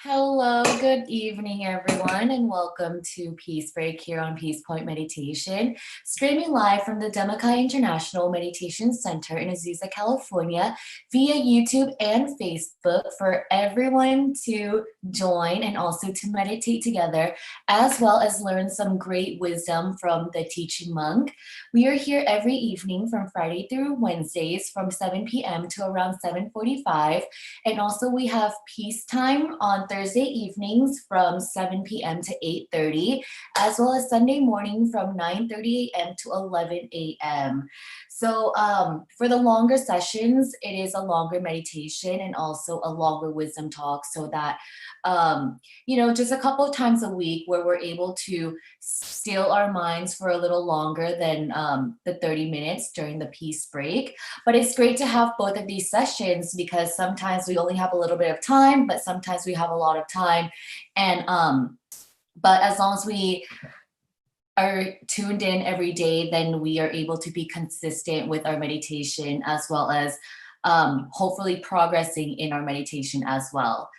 Hello, good evening, everyone, and welcome to Peace Break here on Peace Point Meditation, streaming live from the Demakai International Meditation Center in Azusa, California, via YouTube and Facebook for everyone to join and also to meditate together, as well as learn some great wisdom from the teaching monk. We are here every evening from Friday through Wednesdays from 7 p.m. to around 7:45. And also we have peace time on Thursday evenings from 7 p.m. to 8:30, as well as Sunday morning from 9:30 a.m. to 11 a.m. So for the longer sessions, it is a longer meditation and also a longer wisdom talk so that, just a couple of times a week where we're able to still our minds for a little longer than the 30 minutes during the peace break. But it's great to have both of these sessions because sometimes we only have a little bit of time, but sometimes we have a lot of time. And but as long as we are tuned in every day, then we are able to be consistent with our meditation as well as hopefully progressing in our meditation as well.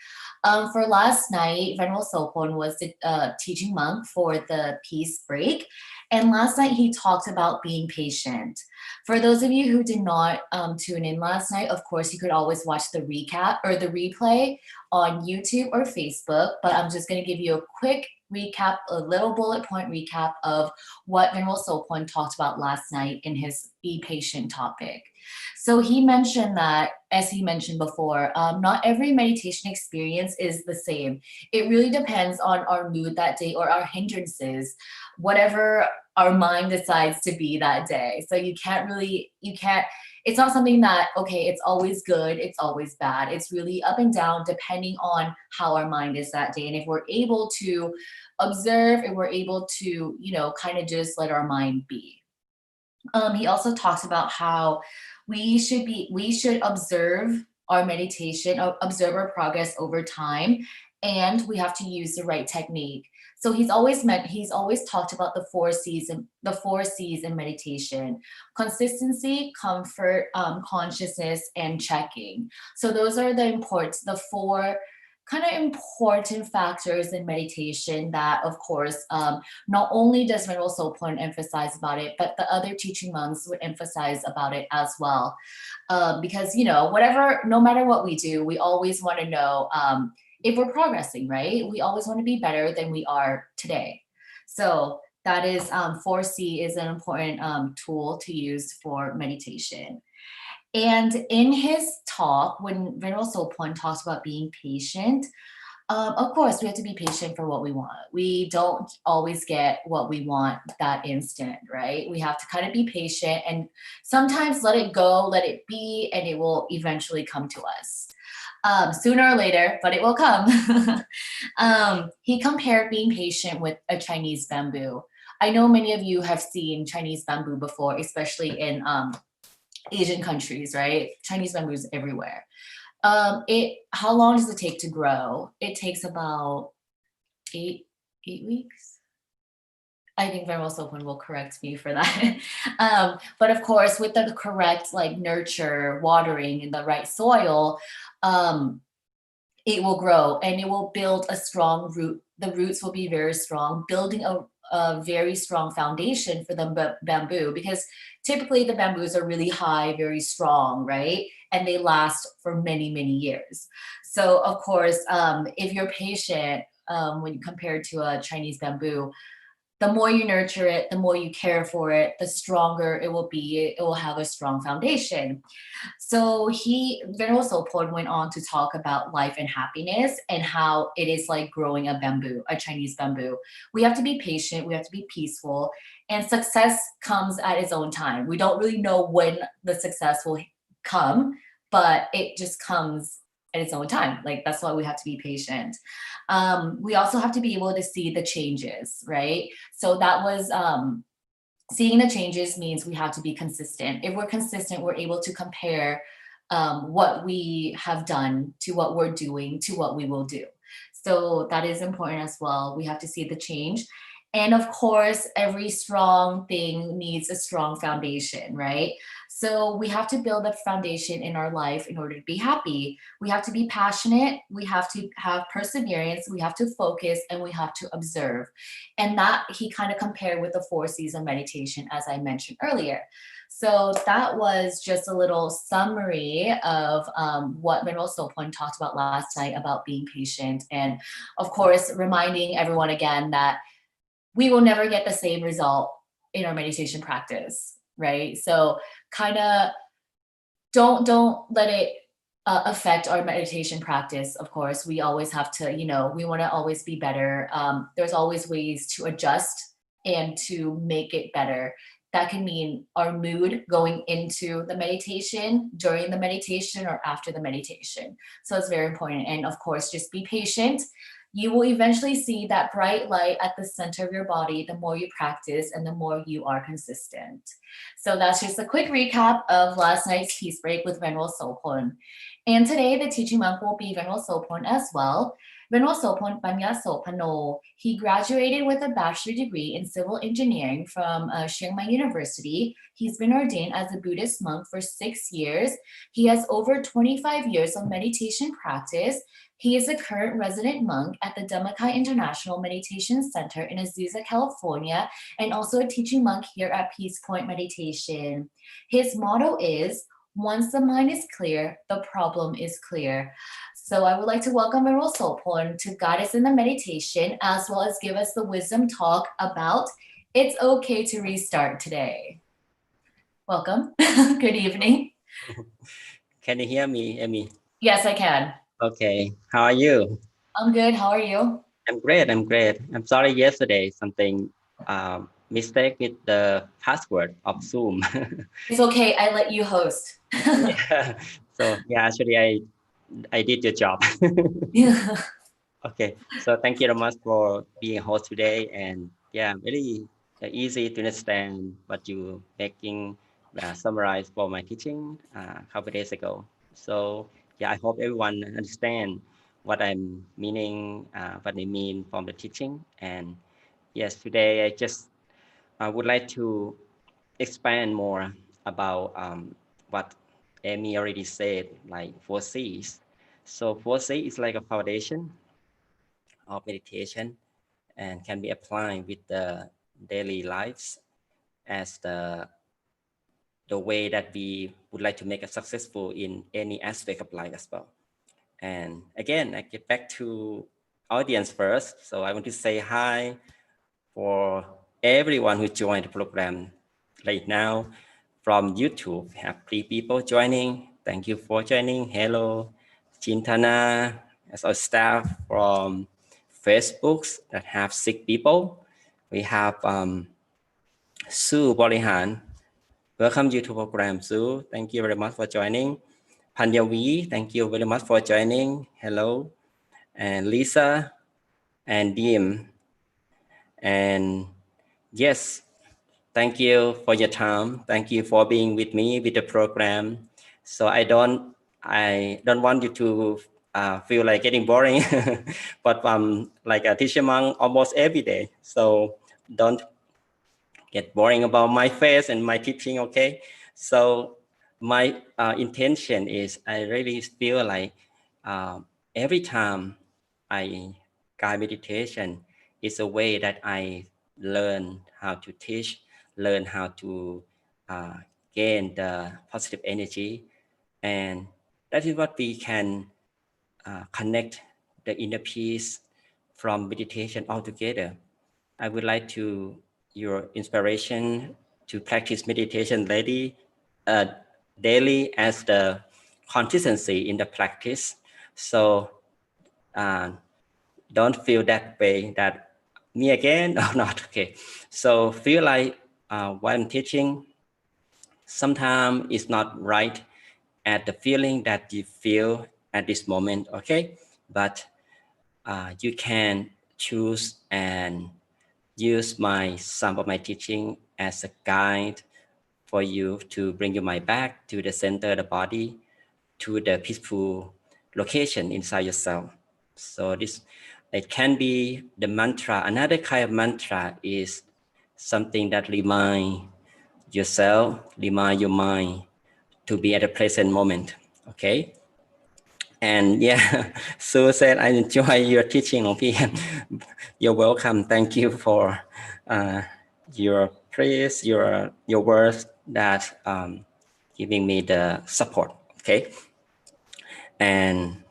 For last night, Venerable Sophon was the teaching monk for the peace break. And last night he talked about being patient. For those of you who did not tune in last night, of course, you could always watch the recap or the replay on YouTube or Facebook. But I'm just going to give you a quick recap, a little bullet point recap of what Venerable Sophon talked about last night in his Be Patient topic. So he mentioned that, as he mentioned before, not every meditation experience is the same. It really depends on our mood that day or our hindrances, whatever our mind decides to be that day. So it's not something that, okay, it's always good, it's always bad. It's really up and down depending on how our mind is that day. And if we're able to observe and we're able to, kind of just let our mind be. He also talks about how we should observe our meditation, observe our progress over time, and we have to use the right technique. So he's always talked about the four C's in meditation: consistency, comfort, consciousness, and checking. So those are the four kind of important factors in meditation that, of course, not only does Venerable Sophon emphasize about it, but the other teaching monks would emphasize about it as well. Because, no matter what we do, we always want to know if we're progressing, right? We always want to be better than we are today. So that is 4C is an important tool to use for meditation. And in his talk, when Venerable Sophon talks about being patient, of course, we have to be patient for what we want. We don't always get what we want that instant, right? We have to kind of be patient and sometimes let it go, let it be, and it will eventually come to us. Sooner or later, but it will come. He compared being patient with a Chinese bamboo. I know many of you have seen Chinese bamboo before, especially in Asian countries, right? Chinese bamboo is everywhere. How long does it take to grow? It takes about eight weeks. I think Venerable Sophon will correct me for that. But of course, with the correct nurture, watering, and the right soil, it will grow and it will build a strong root. The roots will be very strong, building a very strong foundation for the bamboo, because typically the bamboos are really high, very strong, right? And they last for many, many years. So of course, if you're patient, when you compare to a Chinese bamboo, the more you nurture it, the more you care for it, the stronger it will be. It will have a strong foundation. So Venerable Sophon went on to talk about life and happiness and how it is like growing a Chinese bamboo. We have to be patient, we have to be peaceful, and success comes at its own time. We don't really know when the success will come, but it just comes at its own time. That's why we have to be patient. We also have to be able to see the changes, right? So that was seeing the changes means we have to be consistent. If we're consistent, we're able to compare what we have done to what we're doing to what we will do. So that is important as well. We have to see the change. And of course, every strong thing needs a strong foundation, right? So we have to build a foundation in our life in order to be happy. We have to be passionate, we have to have perseverance, we have to focus, and we have to observe. And that he kind of compared with the 4 C's of meditation, as I mentioned earlier. So that was just a little summary of what Mineral Soapone talked about last night about being patient. And of course, reminding everyone again that we will never get the same result in our meditation practice, right? So kind of don't let it affect our meditation practice. Of course, we always have to, we want to always be better. There's always ways to adjust and to make it better. That can mean our mood going into the meditation, during the meditation, or after the meditation. So it's very important. And of course, just be patient. You will eventually see that bright light at the center of your body the more you practice and the more you are consistent. So that's just a quick recap of last night's peace break with Venerable Sophon. And today the teaching monk will be Venerable Sophon as well. Venerable Sophon Panyasopanoe. He graduated with a bachelor degree in civil engineering from Chiang Mai University. He's been ordained as a Buddhist monk for 6 years. He has over 25 years of meditation practice. He is a current resident monk at the Dhammakai International Meditation Center in Azusa, California, and also a teaching monk here at Peace Point Meditation. His motto is, once the mind is clear, the problem is clear. So I would like to welcome Venerable Sophon to guide us in the meditation, as well as give us the wisdom talk about it's okay to restart today. Welcome. Good evening. Can you hear me, Amy? Yes, I can. Okay. How are you? I'm good. How are you? I'm great. I'm sorry yesterday something mistake with the password of Zoom. It's okay. I let you host. Yeah. So yeah, actually I did your job. Yeah. Okay. So thank you very much for being a host today, and yeah, very easy to understand what you making summarize for my teaching a couple days ago. So yeah, I hope everyone understand what I'm meaning, what I mean from the teaching. And yes, today I would like to expand more about what Amy already said, like 4 C's. So 4 C is like a foundation of meditation and can be applied with the daily lives as the way that we would like to make it successful in any aspect of life as well. And again, I get back to audience first. So I want to say hi for everyone who joined the program right now. From YouTube, we have 3 people joining. Thank you for joining. Hello, Chintana, as our staff from Facebook that have 6 people. We have Sue Bolihan. Welcome you to program, Sue. Thank you very much for joining. Panyavi, thank you very much for joining. Hello. And Lisa and Dim. And yes, thank you for your time. Thank you for being with me with the program. So I don't want you to feel like getting boring, but I'm like a teacher monk almost every day. So don't get boring about my face and my teaching, okay? So my intention is I really feel like every time I guide meditation, it's a way that I learn how to teach, learn how to gain the positive energy. And that is what we can connect the inner peace from meditation altogether. I would like to your inspiration to practice meditation daily as the consistency in the practice. So don't feel that way that me again or not. Okay. So feel like while I'm teaching, sometimes it's not right at the feeling that you feel at this moment. Okay. But you can choose and use some of my teaching as a guide for you to bring your mind back to the center of the body, to the peaceful location inside yourself. So this It can be the mantra. Another kind of mantra is something that remind yourself, remind your mind to be at the present moment. Okay. And yeah, Sue said, I enjoy your teaching, OP. You're welcome. Thank you for your praise, your words that giving me the support. Okay. And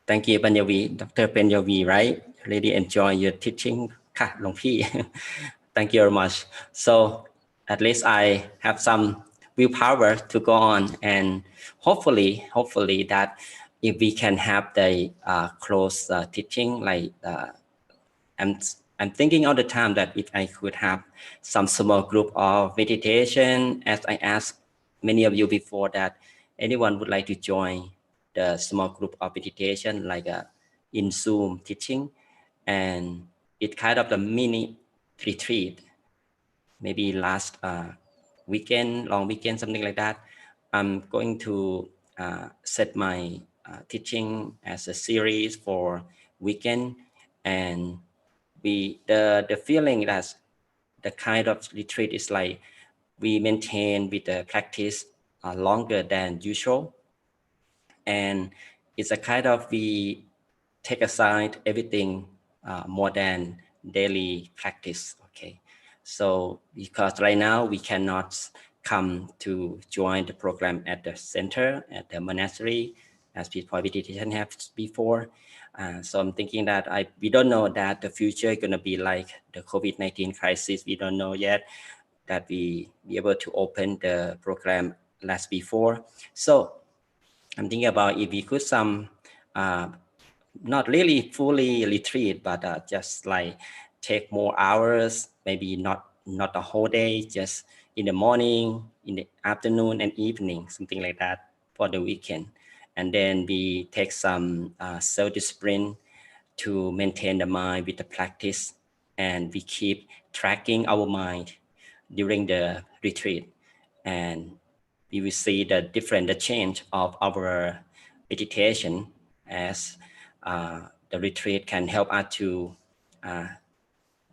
thank you, Panyavi, Dr. Panyavi, right? Really enjoy your teaching.ค่ะหลวงพี่ Thank you very much. So at least I have some willpower to go on, and hopefully that if we can have the close teaching, like I'm thinking all the time that if I could have some small group of meditation, as I asked many of you before, that anyone would like to join the small group of meditation, like in Zoom teaching, and it kind of the mini retreat, maybe last weekend, long weekend, something like that. I'm going to set my teaching as a series for weekend, and the feeling that the kind of retreat is like we maintain with the practice longer than usual, and it's a kind of we take aside everything more than daily practice. Okay, so because right now we cannot come to join the program at the center, at the monastery, as Peace Meditation have before. So I'm thinking that we don't know that the future is going to be like the COVID-19 crisis. We don't know yet that we be able to open the program last before. So I'm thinking about if we could not really fully retreat, but just like take more hours, maybe not the whole day, just in the morning, in the afternoon and evening, something like that for the weekend. And then we take some self-discipline to maintain the mind with the practice, and we keep tracking our mind during the retreat, and we will see the change of our meditation, as the retreat can help us to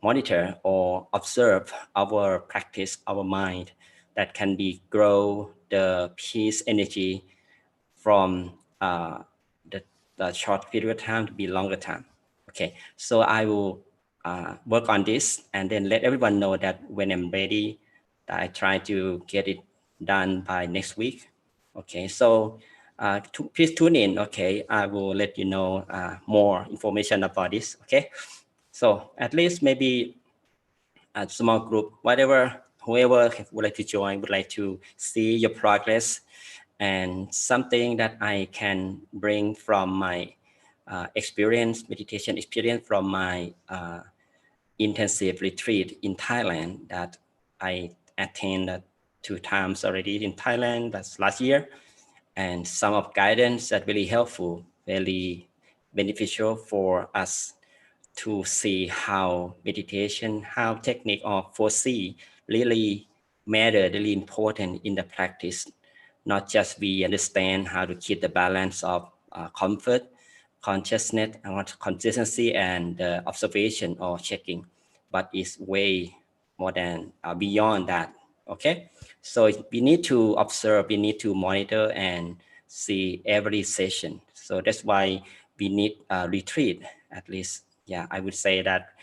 monitor or observe our practice, our mind, that can be grow the peace energy from the short period of time to be longer time. Okay, so I will work on this and then let everyone know that when I'm ready, I try to get it done by next week. Okay, so please tune in. Okay, I will let you know more information about this. Okay, so at least maybe a small group, whoever would like to join, would like to see your progress, and something that I can bring from my meditation experience from my intensive retreat in Thailand that I attained 2 times already in Thailand. That's last year, and some of guidance that really helpful, very beneficial for us to see how meditation, how technique of 4C really matter, really important in the practice. Not just we understand how to keep the balance of comfort, consciousness, and consistency, and observation or checking, but it's way more than beyond that. Okay, so we need to observe, we need to monitor and see every session. So that's why we need a retreat at least. Yeah, I would say that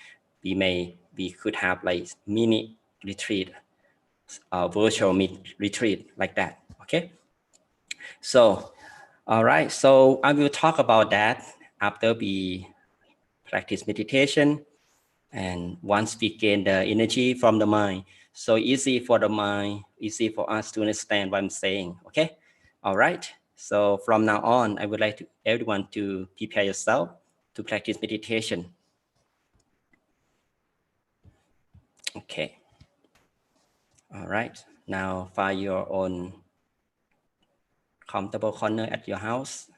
we could have like mini retreat, virtual retreat like that. Okay, so all right, so I will talk about that after we practice meditation, and once we gain the energy from the mind. So easy for the mind, easy for us to understand what I'm saying. Okay, all right, so from now on I would like to everyone to prepare yourself to practice meditation. Okay, all right, now find your own comfortable corner at your house,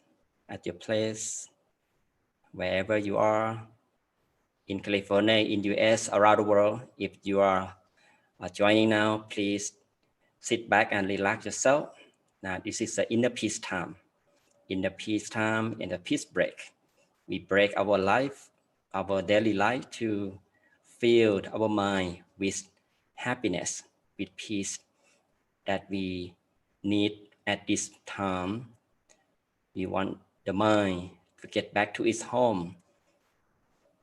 at your place, wherever you are, in California, in US, around the world. If you are joining now, please sit back and relax yourself. Now this is the inner peace time. In the peace time, in the peace break, we break our life our daily life to fill our mind with happiness, with peace that we need at this time. We want the mind to get back to its home,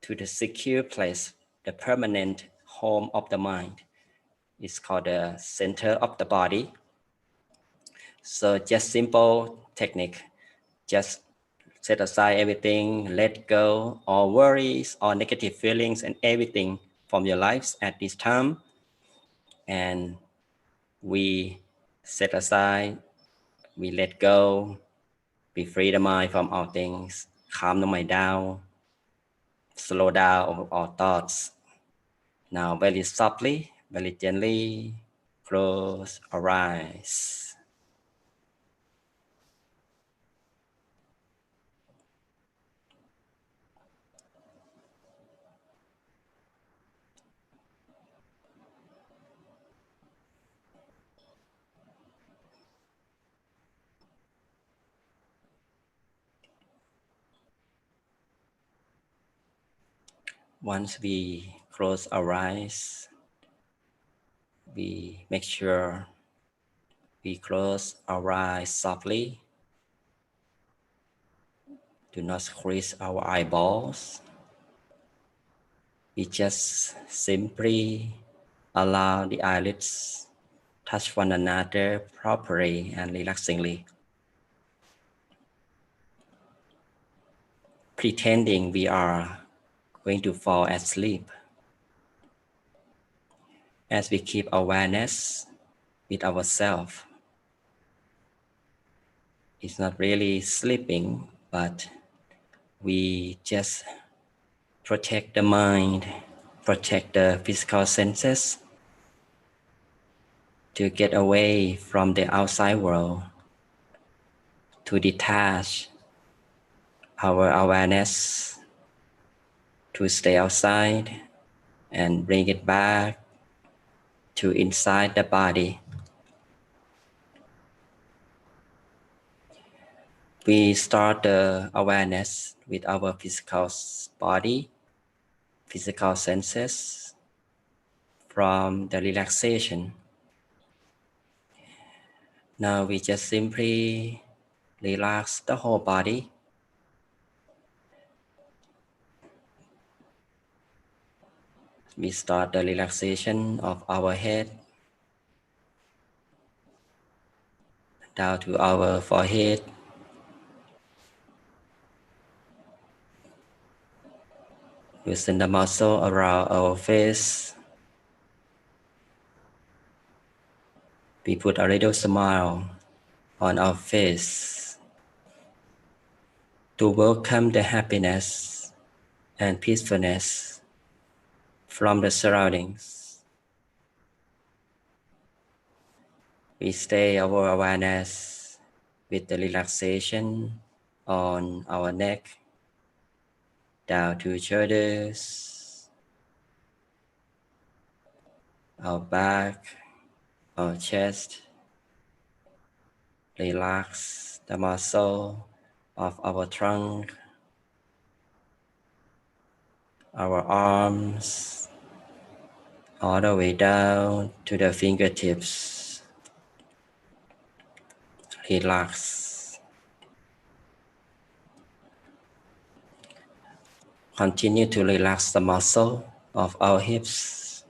to the secure place, the permanent home of the mind. It's called the center of the body. So just simple technique, just set aside everything, let go all worries, all negative feelings and everything from your lives at this time. And we set aside, we let go, we free the mind from all things, calm the mind down, slow down all thoughts. Now very softly, very gently, close our eyes. Once we close our eyes, we make sure we close our eyes softly. Do not squeeze our eyeballs. We just simply allow the eyelids touch one another properly and relaxingly, pretending we are going to fall asleep. As we keep awareness with ourselves, it's not really sleeping, but we just protect the mind, protect the physical senses to get away from the outside world, to detach our awareness, to stay outside and bring it back to inside the body. We start the awareness with our physical body, physical senses from the relaxation. Now we just simply relax the whole body. We start the relaxation of our head down to our forehead. Loosen the muscle around our face. We put a little smile on our face to welcome the happiness and peacefulness from the surroundings. We stay our awareness with the relaxation on our neck, down to shoulders, our back, our chest. Relax the muscle of our trunk, our arms, all the way down to the fingertips. Relax. Continue to relax the muscle of our hips,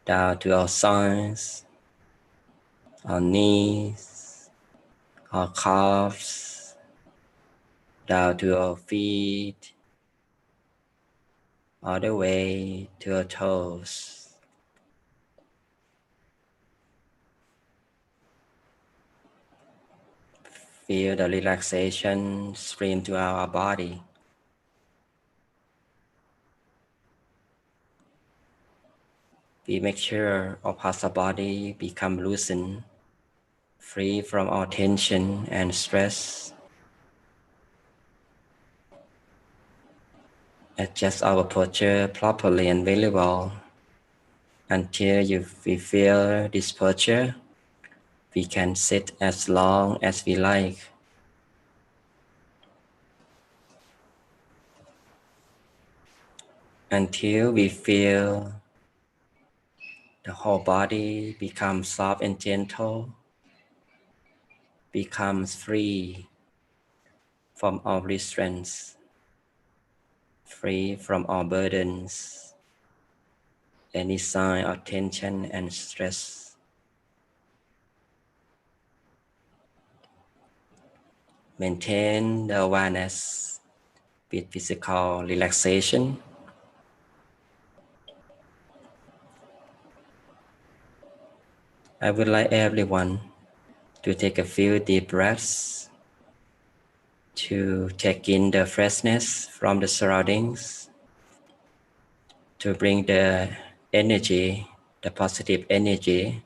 down to our sides, our knees, our calves, down to our feet, all the way to our toes. Feel the relaxation stream to our body. We make sure our parts of body become loosened, free from all tension and stress. Adjust our posture properly and very well. Until we feel this posture, we can sit as long as we like. until we feel the whole body becomes soft and gentle, becomes free from all restraints, free from all burdens, any sign of tension and stress. Maintain the awareness with physical relaxation. I would like everyone to take a few deep breaths to take in the freshness from the surroundings, to bring the energy, the positive energy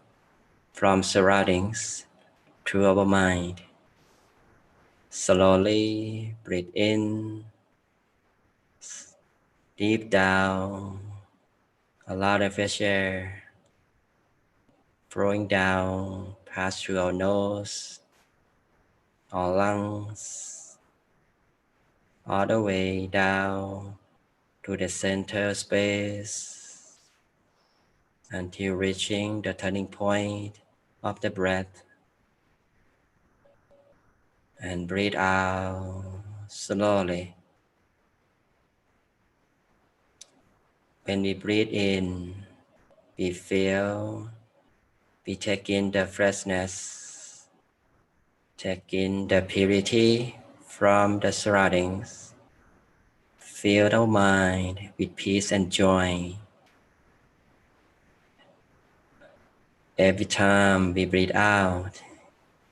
from surroundings through our mind. Slowly breathe in, deep down, allow the fresh air flowing down past through our nose, our lungs, all the way down to the center space until reaching the turning point of the breath. And breathe out slowly. When we breathe in, we feel, we take in the freshness, take in the purity from the surroundings. Fill our mind with peace and joy. Every time we breathe out,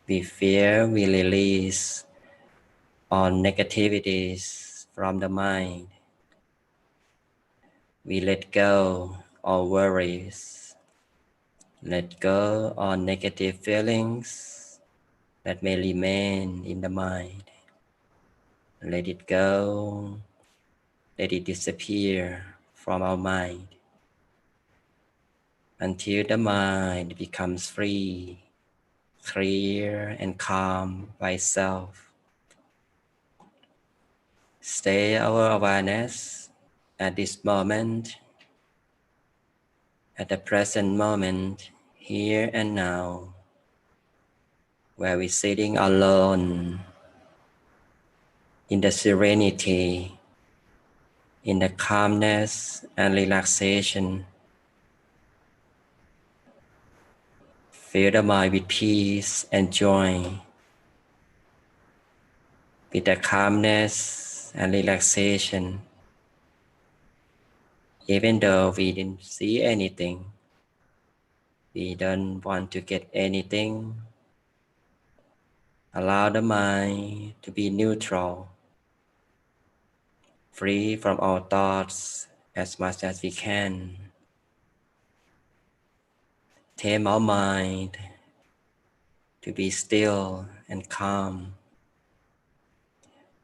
we feel we release all negativities from the mind. We let go all worries, let go all negative feelings that may remain in the mind. Let it go, let it disappear from our mind until the mind becomes free, clear and calm by itself. Stay our awareness at this moment, at the present moment, here and now, where we're sitting alone in the serenity, in the calmness and relaxation. Fill the mind with peace and joy, with the calmness and relaxation. Even though we didn't see anything, we don't want to get anything. Allow the mind to be neutral, free from all thoughts as much as we can. Tame our mind to be still and calm,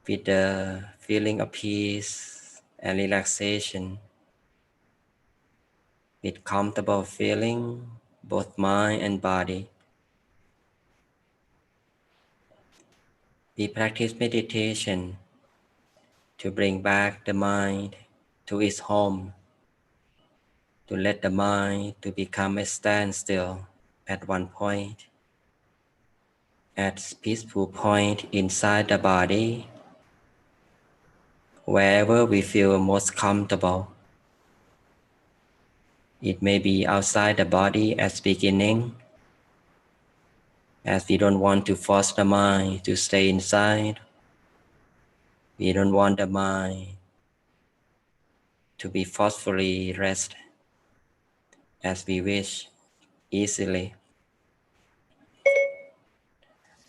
with the feeling of peace and relaxation, with comfortable feeling, both mind and body. We practice meditation to bring back the mind to its home, to let the mind to become a standstill at one point, at peaceful point inside the body, wherever we feel most comfortable. It may be outside the body as beginning, as we don't want to force the mind to stay inside. We don't want the mind to be forcefully rest as we wish easily.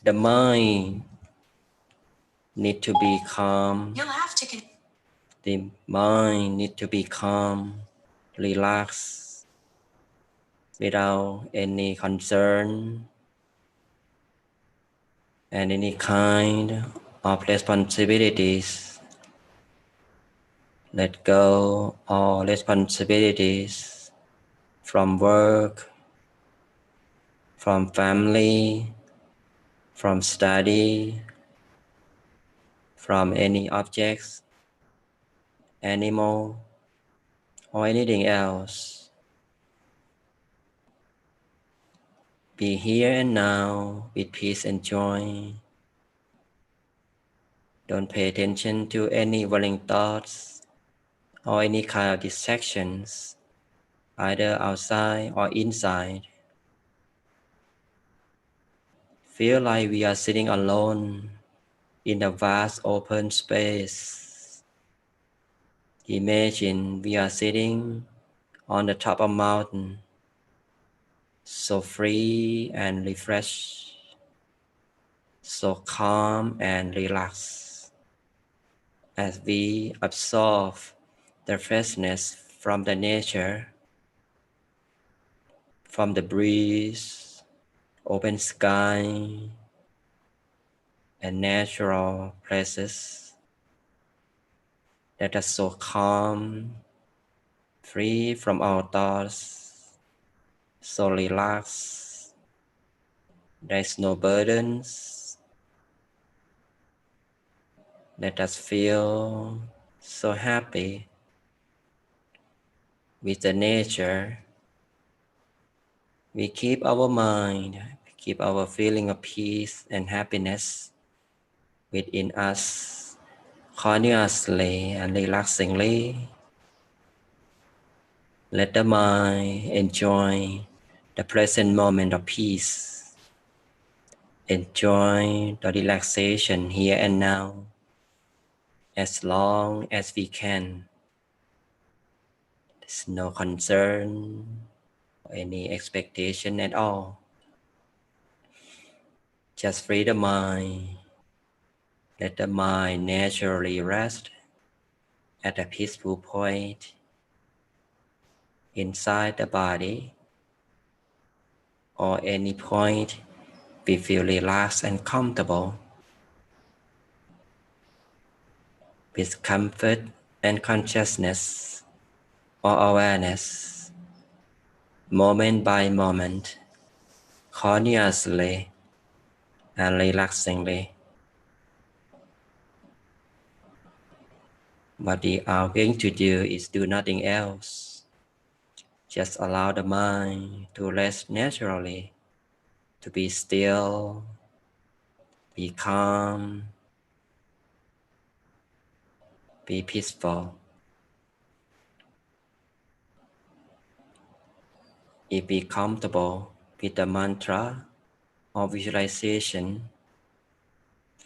The mind need to be calm. The mind need to be calm, relaxed, without any concern and any kind of responsibilities. Let go all responsibilities from work, from family, from study, from any objects, animal, or anything else. Be here and now with peace and joy. Don't pay attention to any worrying thoughts or any kind of distractions, either outside or inside. Feel like we are sitting alone in a vast open space. Imagine we are sitting on the top of a mountain, so free and refreshed, so calm and relaxed, as we absorb the freshness from the nature, from the breeze, open sky, and natural places that are so calm, free from our thoughts, so relaxed. There's no burdens. Let us feel so happy with the nature. We keep our mind, keep our feeling of peace and happiness within us continuously and relaxingly. Let the mind enjoy the present moment of peace. Enjoy the relaxation here and now as long as we can. There's no concern or any expectation at all. Just free the mind. Let the mind naturally rest at a peaceful point inside the body or any point we feel relaxed and comfortable. With comfort and consciousness or awareness, moment by moment, continuously and relaxingly. What we are going to do is do nothing else. Just allow the mind to rest naturally, to be still, be calm, be peaceful. If be comfortable with the mantra or visualization,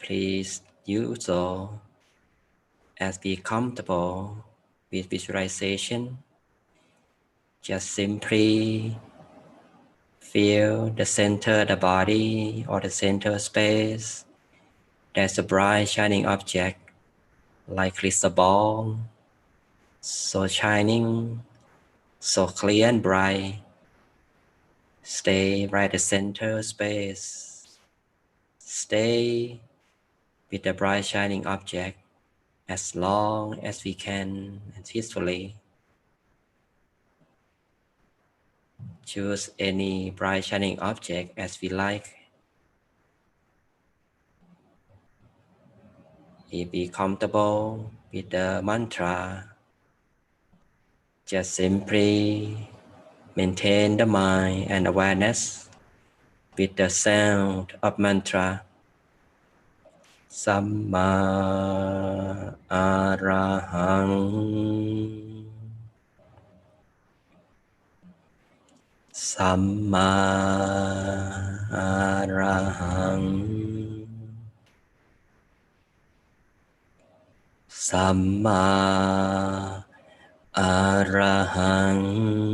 please do so. As be comfortable with visualization, just simply feel the center of the body or the center space. There's a bright shining object like crystal ball, so shining, so clear and bright. Stay right at the center space. Stay with the bright shining object as long as we can and peacefully. Choose any bright shining object as we like. If be comfortable with the mantra, just simply maintain the mind and awareness with the sound of mantra. Samma Arahang. Samma Arahang. Samma Arahang.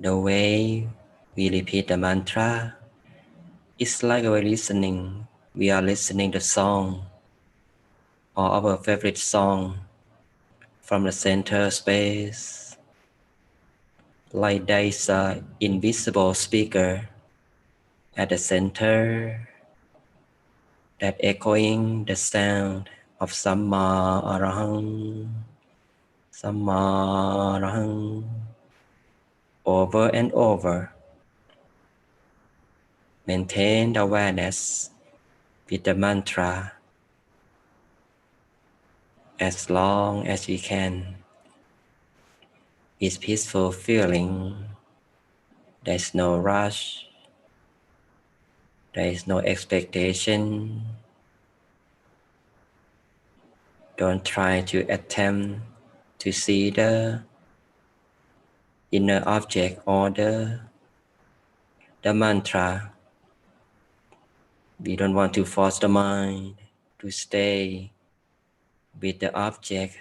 The way we repeat the mantra is like we're listening. We are listening the song or our favorite song from the center space. Like there is an invisible speaker at the center that echoing the sound of Samma Arahang, Samma Arahang over and over. Maintain the awareness with the mantra as long as we can. It's peaceful feeling. There's no rush. There is no expectation. Don't try to attempt to see the inner object or the mantra. We don't want to force the mind to stay with the object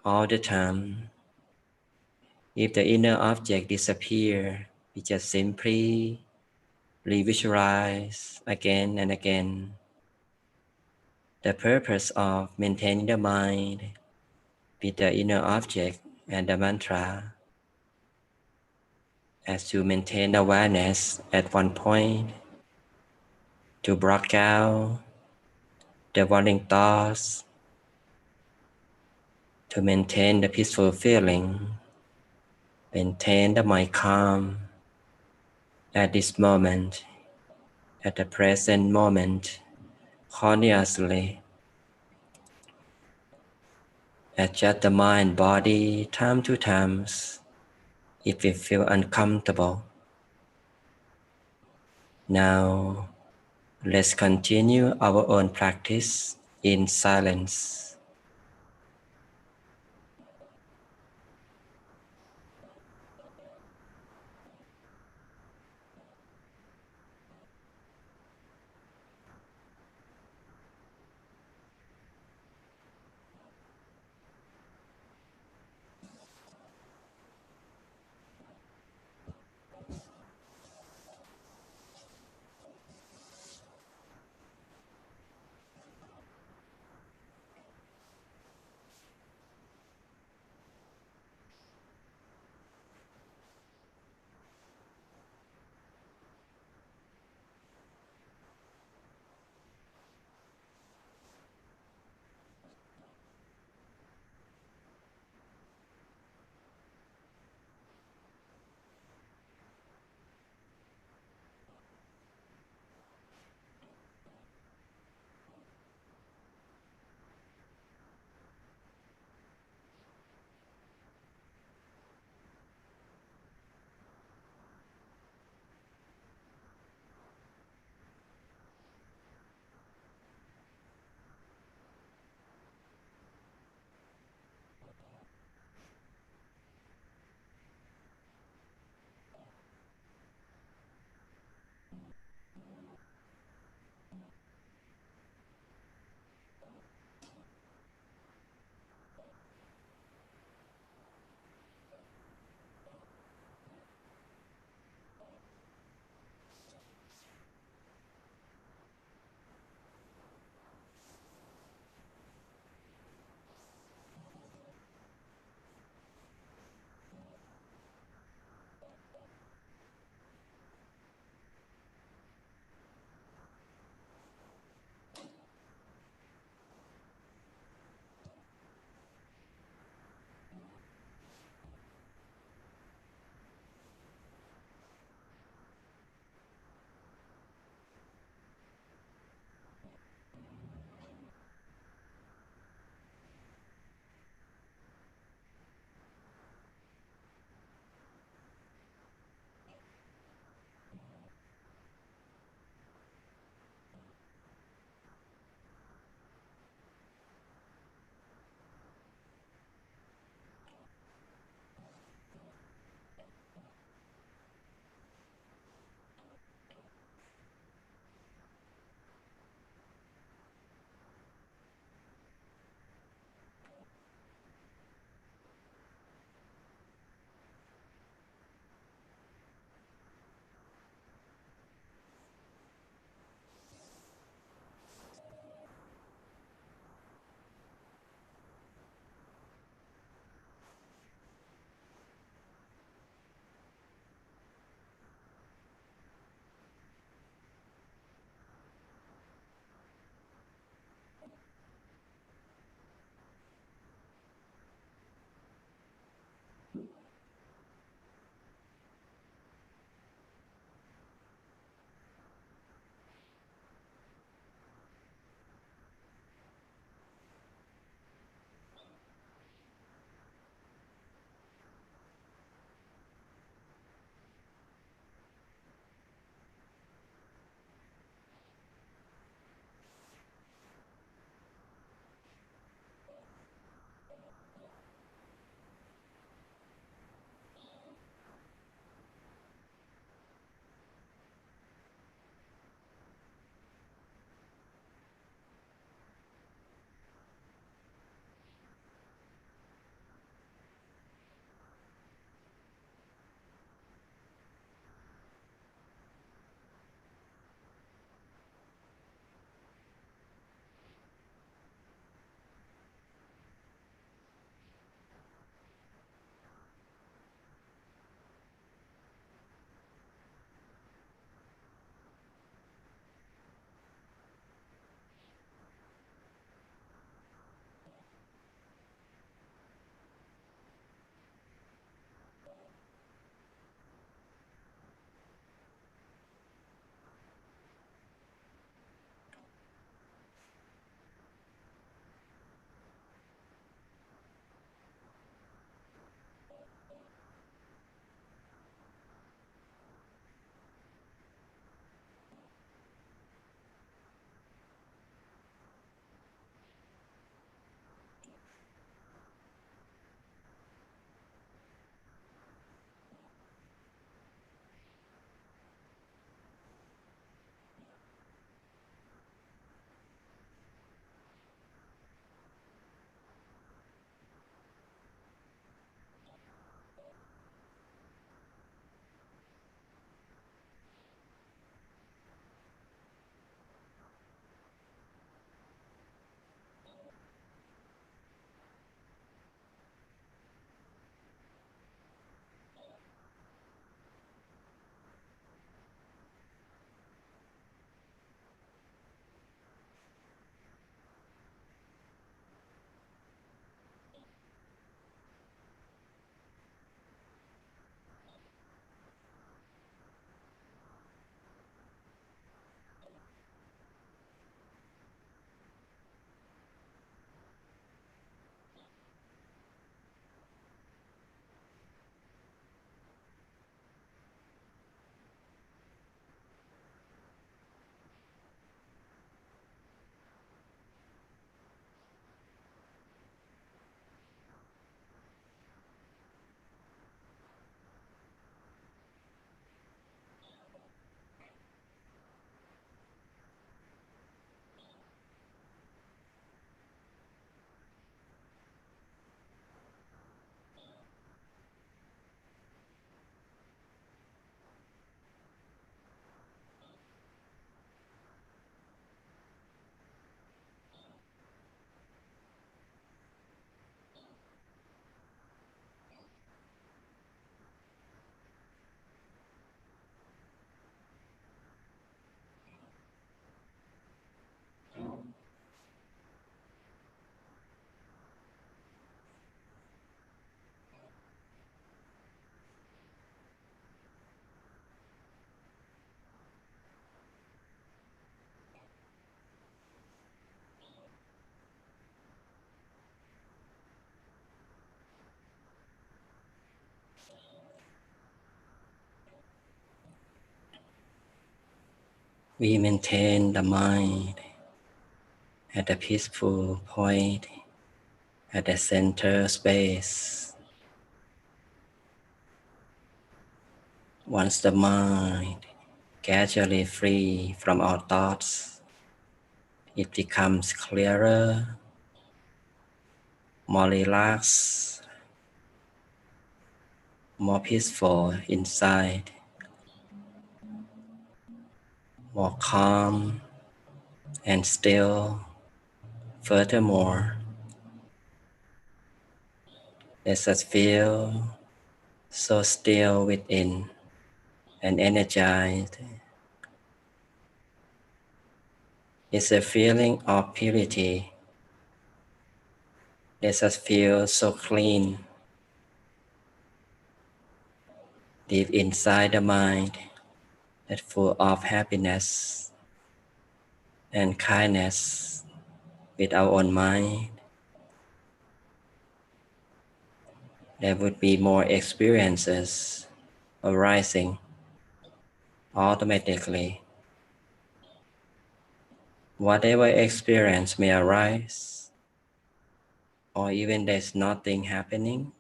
all the time. If the inner object disappears, we just simply revisualize again and again. The purpose of maintaining the mind with the inner object and the mantra as to maintain awareness at one point, to block out the worrying thoughts, to maintain the peaceful feeling, maintain the mind calm at this moment, at the present moment, continuously. Adjust the mind, body, time to time, if we feel uncomfortable. Now, let's continue our own practice in silence. We maintain the mind at a peaceful point at the center space. Once the mind gradually free from all thoughts, it becomes clearer, more relaxed, more peaceful inside, more calm and still. Furthermore, let us feel so still within and energized. It's a feeling of purity. Let us feel so clean deep inside the mind that full of happiness and kindness with our own mind. There would be more experiences arising automatically. Whatever experience may arise, or even there's nothing happening,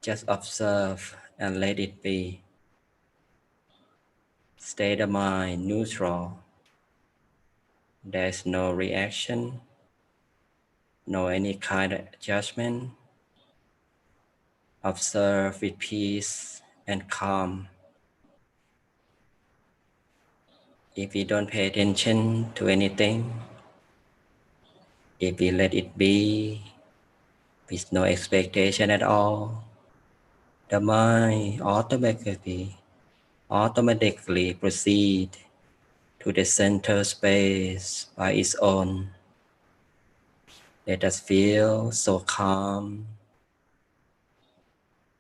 just observe and let it be. Stay the mind neutral. There's no reaction, no any kind of judgment. Observe with peace and calm. If we don't pay attention to anything, if we let it be with no expectation at all, the mind automatically proceed to the center space by its own. Let us feel so calm,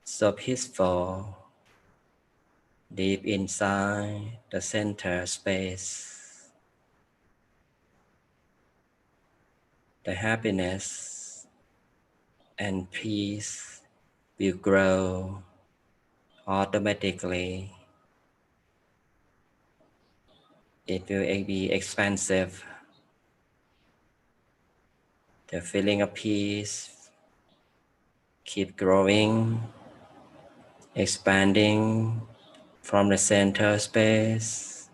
so peaceful, deep inside the center space. The happiness and peace will grow automatically. It will be expansive. The feeling of peace keep growing, expanding from the center space,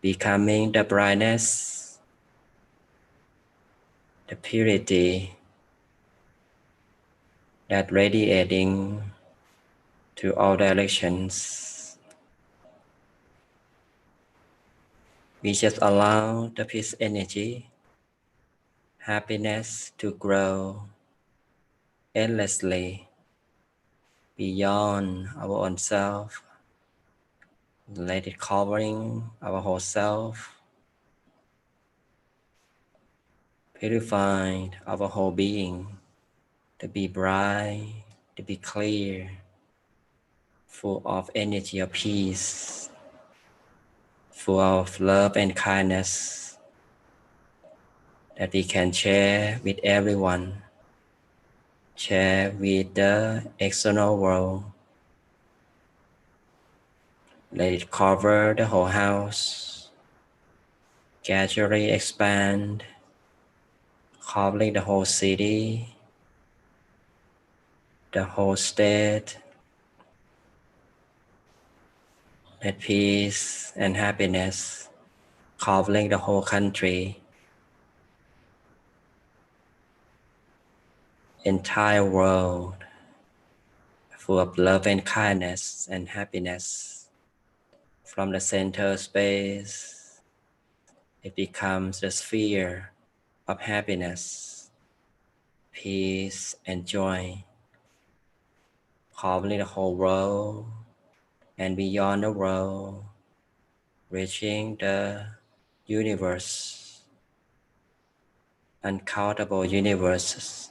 becoming the brightness, the purity that radiating to all directions. We just allow the peace energy, happiness to grow endlessly beyond our own self. Let it covering our whole self, purifying our whole being to be bright, to be clear, full of energy of peace, full of love and kindness that we can share with everyone, share with the external world. Let it cover the whole house, gradually expand, covering the whole city, the whole state. Let peace and happiness covering the whole country, entire world, full of love and kindness and happiness. From the center space, it becomes the sphere of happiness, peace, and joy, covering the whole world and beyond the world, reaching the universe, uncountable universes.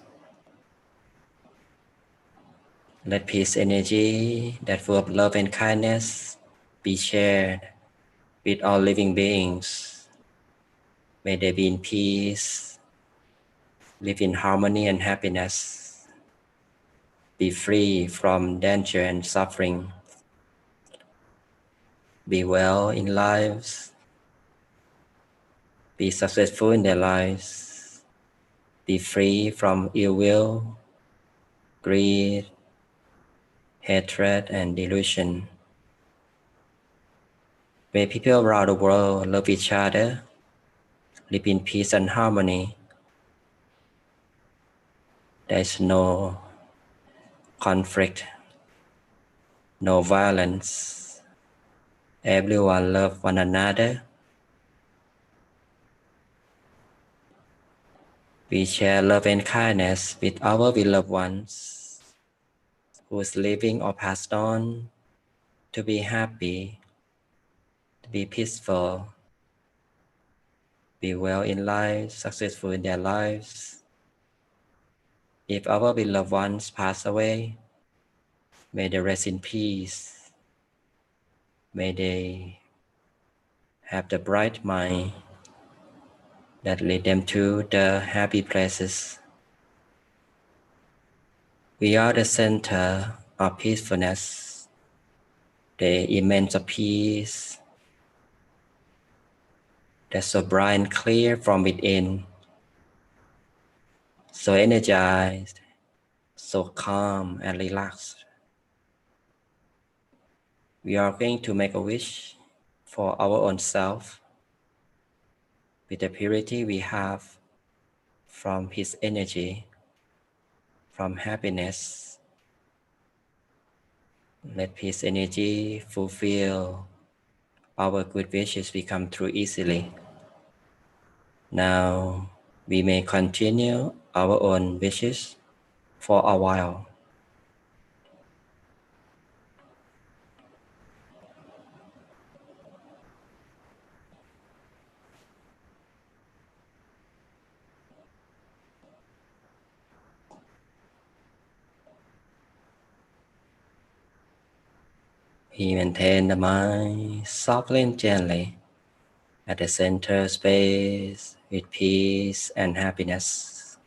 Let peace energy that full of love and kindness be shared with all living beings. May they be in peace, live in harmony and happiness, be free from danger and suffering. be well in lives, be successful in their lives, be free from ill will, greed, hatred, and delusion. May people around the world love each other, live in peace and harmony. There is no conflict, no violence. Everyone love one another. We share love and kindness with our beloved ones who is living or passed on, to be happy, to be peaceful, be well in life, successful in their lives. If our beloved ones pass away, may they rest in peace. May they have the bright mind that lead them to the happy places. We are the center of peacefulness, the immense of peace that's so bright and clear from within, so energized, so calm and relaxed. We are going to make a wish for our own self with the purity we have from His energy, from happiness. Let His energy fulfill our good wishes become true easily. Now we may continue our own wishes for a while. We maintain the mind softly and gently at the center space with peace and happiness.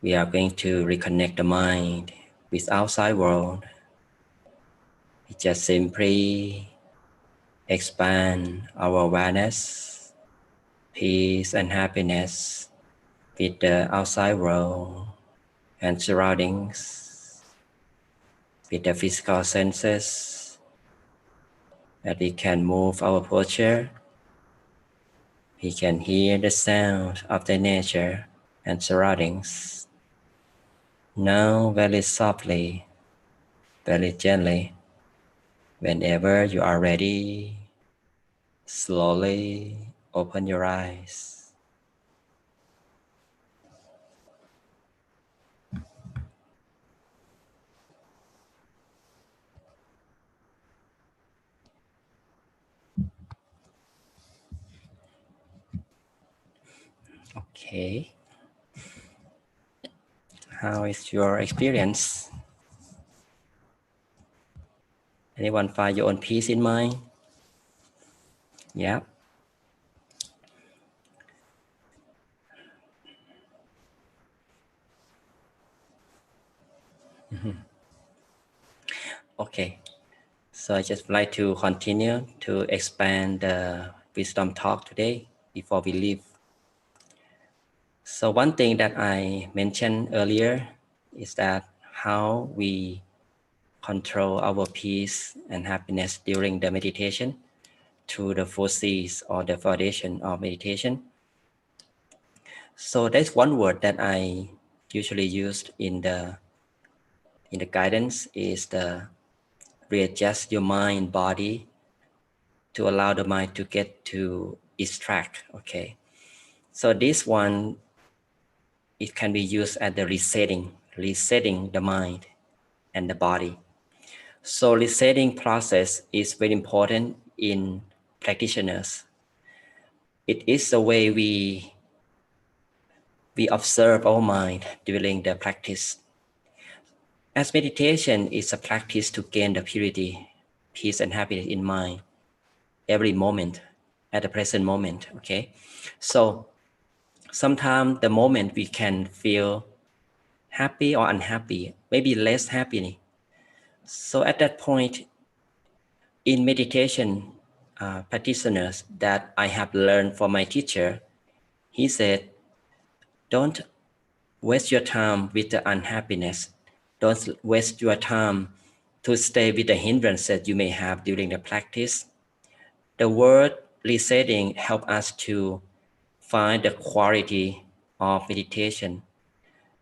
We are going to reconnect the mind with outside world. We just simply expand our awareness, peace and happiness with the outside world and surroundings, with the physical senses, that we can move our posture. We can hear the sound of the nature and surroundings. Now very softly, very gently, whenever you are ready, slowly open your eyes. Okay. How is your experience? Anyone find your own peace in mind? Yeah. Okay. So I just like to continue to expand the wisdom talk today before we leave. So one thing that I mentioned earlier is that how we control our peace and happiness during the meditation through the 4Cs or the foundation of meditation. So there's one word that I usually used in the guidance is the readjust your mind, body to allow the mind to get to its track. Okay. So this one, it can be used as the resetting the mind and the body. So resetting process is very important in practitioners. It is the way we observe our mind during the practice. As meditation is a practice to gain the purity, peace and happiness in mind every moment, at the present moment. Okay. So sometimes the moment we can feel happy or unhappy, maybe less happy. So at that point, in meditation practitioners that I have learned from my teacher, he said, don't waste your time with the unhappiness. Don't waste your time to stay with the hindrances you may have during the practice. The word resetting help us to find the quality of meditation,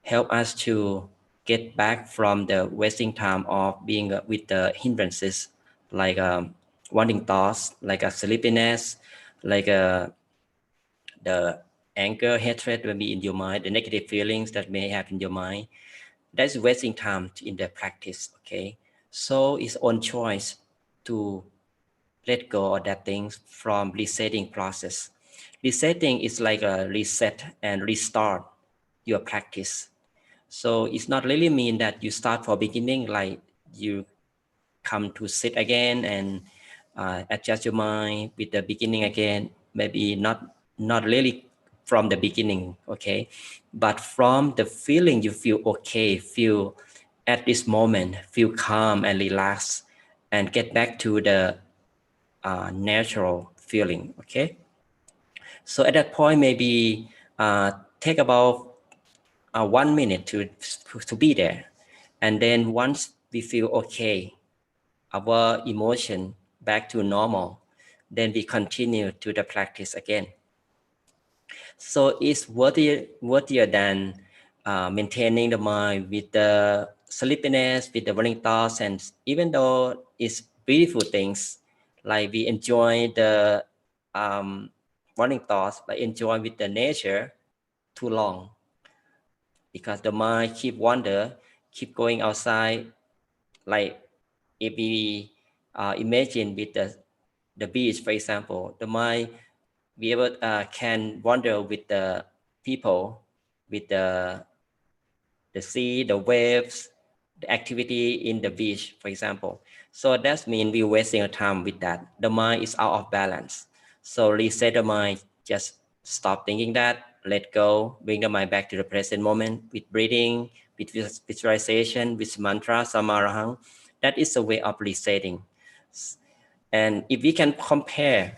help us to get back from the wasting time of being with the hindrances like wanting thoughts, like a sleepiness, like the anger, hatred will be in your mind, the negative feelings that may have in your mind. That's wasting time in the practice, okay? So it's on choice to let go of that things from resetting process. Resetting is like a reset and restart your practice. So it's not really mean that you start from beginning, like you come to sit again and adjust your mind with the beginning again. Maybe not really from the beginning, okay, but from the feeling you feel okay, feel at this moment, feel calm and relaxed, and get back to the natural feeling, okay. So at that point, maybe take about 1 minute to be there, and then once we feel okay, our emotion back to normal, then we continue to the practice again. So it's worthier than maintaining the mind with the sleepiness, with the running thoughts, and even though it's beautiful things, like we enjoy the running thoughts, but enjoy with the nature too long, because the mind keep wander, keep going outside. Like if we imagine with the beach, for example, the mind be able can wander with the people, with the sea, the waves, the activity in the beach, for example. So that means we're wasting our time with that. The mind is out of balance. So reset the mind, just stop thinking that, let go, bring the mind back to the present moment with breathing, with visualization, with mantra, samarahang. That is a way of resetting. And if we can compare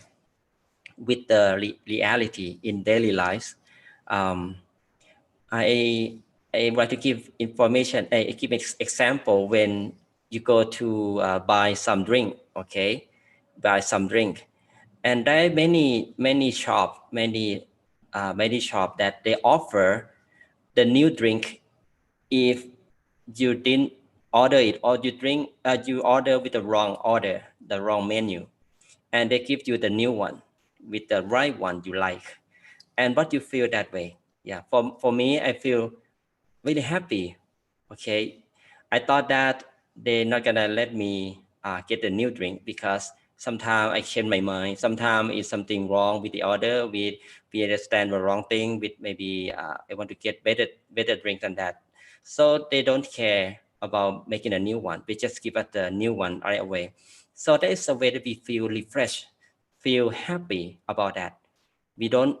with the reality in daily lives, um, I I want to give information. I give example when you go to buy some drink, okay, buy some drink, and there are many shop, many shop that they offer the new drink if you didn't order it, or you order with the wrong order, the wrong menu, and they give you the new one with the right one you like. And what you feel that way? Yeah, for me, I feel really happy. Okay, I thought that they're not gonna let me get a new drink, because sometimes I change my mind. Sometimes it's something wrong with the order. We understand the wrong thing. With maybe I want to get better drink than that. So they don't care about making a new one. They just give us the new one right away. So that is a way that we feel refreshed, feel happy about that. We don't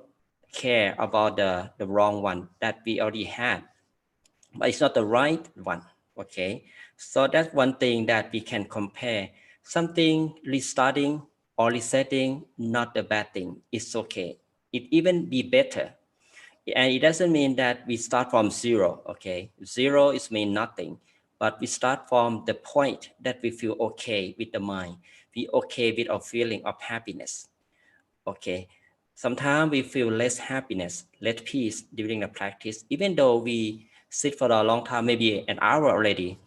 care about the wrong one that we already had, but it's not the right one, okay. So that's one thing that we can compare. Something restarting or resetting, not a bad thing. It's okay. It even be better. And it doesn't mean that we start from zero, okay. Zero is mean nothing, but we start from the point that we feel okay with the mind, we okay with our feeling of happiness, okay. Sometimes we feel less happiness, less peace during the practice, even though we sit for a long time, maybe an hour already.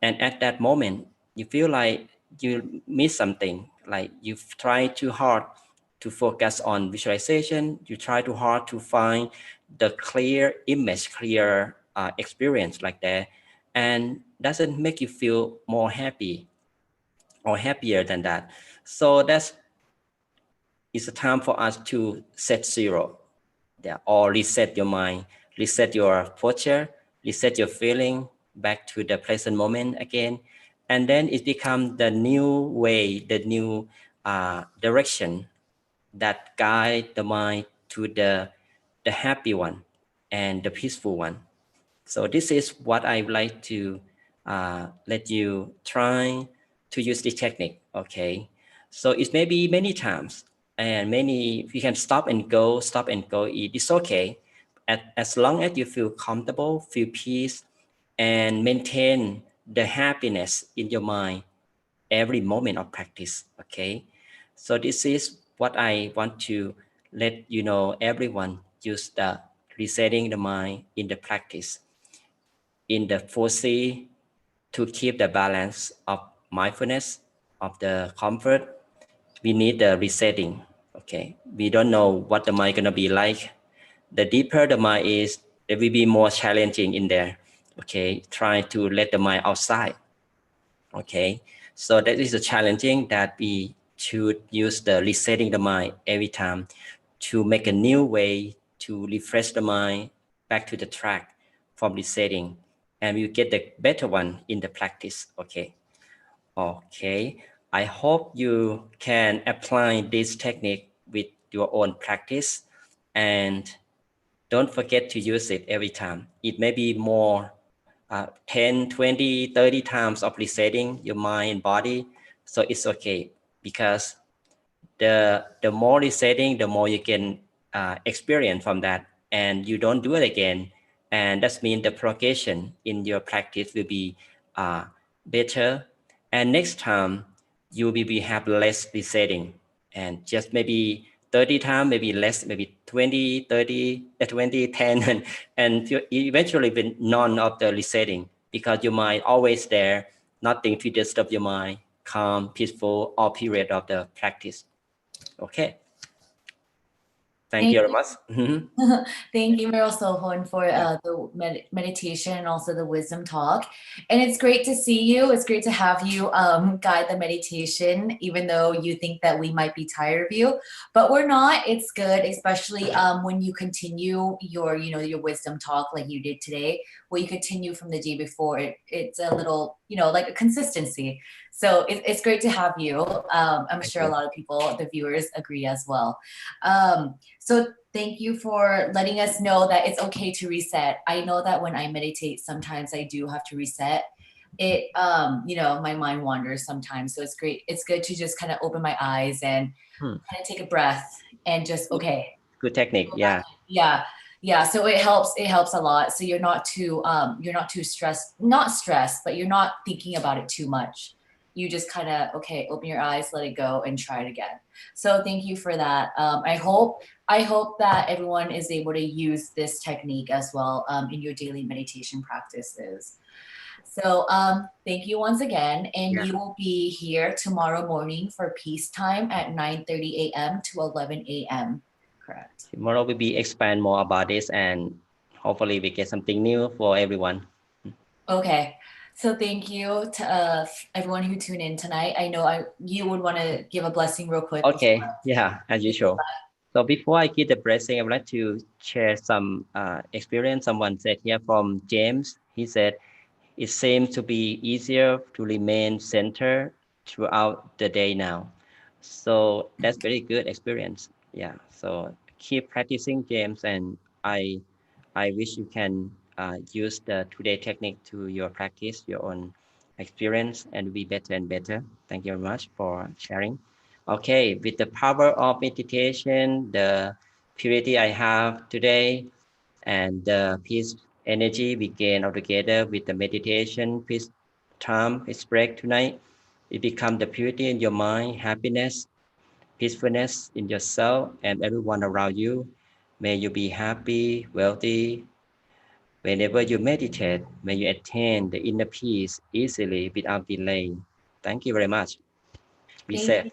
And at that moment, you feel like you miss something, like you've tried too hard to focus on visualization. You try too hard to find the clear image, clear experience like that. And doesn't make you feel more happy or happier than that. So that's it's a time for us to set zero, yeah, or reset your mind, reset your posture, reset your feeling back to the present moment again. And then it becomes the new way, the new direction that guide the mind to the happy one and the peaceful one. So this is what I would like to let you try to use this technique, okay? So it may be many times, and many you can stop and go, it's okay. As long as you feel comfortable, feel peace, and maintain the happiness in your mind every moment of practice. Okay, so this is what I want to let you know. Everyone use the resetting the mind in the practice, in the 4C, to keep the balance of mindfulness, of the comfort. We need the resetting. Okay, we don't know what the mind gonna be like. The deeper the mind is, there will be more challenging in there. Okay, try to let the mind outside. Okay, so that is a challenging that we should use the resetting the mind every time to make a new way to refresh the mind back to the track from resetting, and you get the better one in the practice. Okay, I hope you can apply this technique with your own practice, and don't forget to use it every time. It may be more 10, 20, 30 times of resetting your mind and body. So it's okay, because the more resetting, the more you can experience from that, and you don't do it again. And that means the progression in your practice will be better. And next time you will be have less resetting, and just maybe 30 times, maybe less, maybe 20, 30, 20, 10, and you eventually with none of the resetting, because your mind always there, nothing to disturb your mind, calm, peaceful, all period of the practice. Okay. Thank Thank you very much. Mhm. Thank you, Meryl Sophon, for Yeah. the meditation and also the wisdom talk. And it's great to see you. It's great to have you guide the meditation, even though you think that we might be tired of you, but we're not. It's good, especially when you continue your, your wisdom talk like you did today, where you continue from the day before. It's a little, like a consistency. So it's great to have you. I'm Thank sure a you. lot of people, the viewers, agree as well. So thank you for letting us know that it's okay to reset. I know that when I meditate, sometimes I do have to reset. It, my mind wanders sometimes. So it's great. It's good to just kind of open my eyes and Hmm. kind of take a breath and just, okay. Good technique. Yeah. Yeah. Yeah. So it helps a lot. So you're not too stressed, not stressed, but you're not thinking about it too much. You just kind of, okay, open your eyes, let it go and try it again. So thank you for that. I hope that everyone is able to use this technique as well in your daily meditation practices. So thank you once again, and Yeah. you will be here tomorrow morning for peace time at 9:30 a.m. to 11 a.m. Correct. Tomorrow we be expand more about this, and hopefully we get something new for everyone. Okay. So thank you to everyone who tuned in tonight. I know you would want to give a blessing real quick Okay. before Yeah, as we say usual. So before I give the blessing, I would like to share some experience. Someone said here from James. He said, it seems to be easier to remain centered throughout the day now. So that's very good experience. Yeah. So keep practicing, James, and I wish you can use the today technique to your practice, your own experience, and be better and better. Thank you very much for sharing. Okay, with the power of meditation, the purity I have today, and the peace energy we gain altogether with the meditation, peace time, peace break tonight, it becomes the purity in your mind, happiness, peacefulness in yourself and everyone around you. May you be happy, wealthy. Whenever you meditate, may you attain the inner peace easily without delay. Thank you very much. Be Thank safe. you.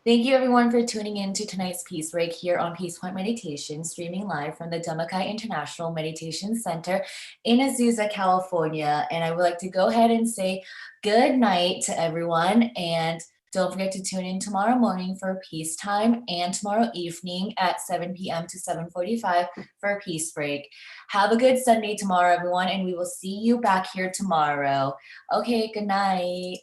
Thank you everyone for tuning in to tonight's Peace Break here on Peace Point Meditation, streaming live from the Dhammakai International Meditation Center in Azusa, California. And I would like to go ahead and say good night to everyone. And don't forget to tune in tomorrow morning for Peace Time and tomorrow evening at 7 p.m. to 7:45 for Peace Break. Have a good Sunday tomorrow, everyone, and we will see you back here tomorrow. Okay, good night.